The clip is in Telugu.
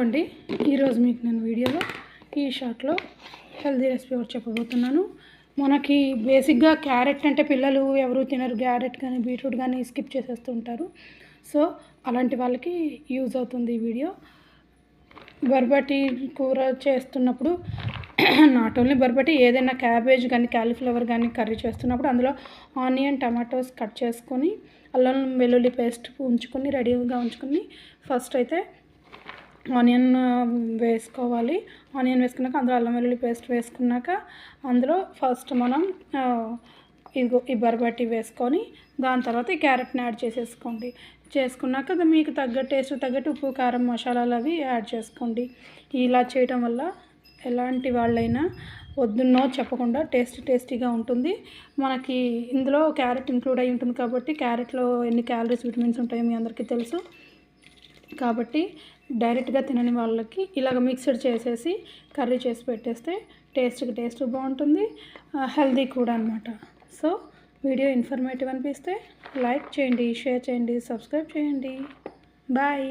అండి, ఈరోజు మీకు నేను వీడియోలో ఈ షార్ట్లో హెల్దీ రెసిపీ ఒకటి చెప్పబోతున్నాను. మనకి బేసిక్గా క్యారెట్ అంటే పిల్లలు ఎవరు తినరు. క్యారెట్ కానీ బీట్రూట్ కానీ స్కిప్ చేసేస్తూ ఉంటారు. సో అలాంటి వాళ్ళకి యూజ్ అవుతుంది ఈ వీడియో. బర్బటి కూర చేస్తున్నప్పుడు నాట్ ఓన్లీ బర్బటి, ఏదైనా క్యాబేజ్ కానీ క్యాలీఫ్లవర్ కానీ కర్రీ చేస్తున్నప్పుడు అందులో ఆనియన్ టమాటోస్ కట్ చేసుకొని అల్లం వెల్లుల్లి పేస్ట్ ఉంచుకొని రెడీగా ఉంచుకొని ఫస్ట్ అయితే ఆనియన్ వేసుకోవాలి. ఆనియన్ వేసుకున్నాక అందులో అల్లం వెల్లుల్లి పేస్ట్ వేసుకున్నాక అందులో ఫస్ట్ మనం ఇదిగో ఈ బర్బటి వేసుకొని దాని తర్వాత ఈ క్యారెట్ని యాడ్ చేసేసుకోండి. చేసుకున్నాక మీకు టేస్ట్ తగ్గట్టు ఉప్పు కారం మసాలాలు అవి యాడ్ చేసుకోండి. ఇలా చేయటం వల్ల ఎలాంటి వాళ్ళైనా వద్దున్నో చెప్పకుండా టేస్టీగా ఉంటుంది. మనకి ఇందులో క్యారెట్ ఇంక్లూడ్ అయి ఉంటుంది కాబట్టి క్యారెట్లో ఎన్ని క్యాలరీస్ విటమిన్స్ ఉంటాయో మీ అందరికీ తెలుసు. కాబట్టి డైరెక్ట్గా తినని వాళ్ళకి ఇలాగ మిక్స్డ్ చేసేసి కర్రీ చేసి పెట్టేస్తే టేస్ట్ బాగుంటుంది, హెల్దీ కూడా అనమాట. సో వీడియో ఇన్ఫర్మేటివ్ అనిపిస్తే లైక్ చేయండి, షేర్ చేయండి, సబ్స్క్రైబ్ చేయండి. బాయ్.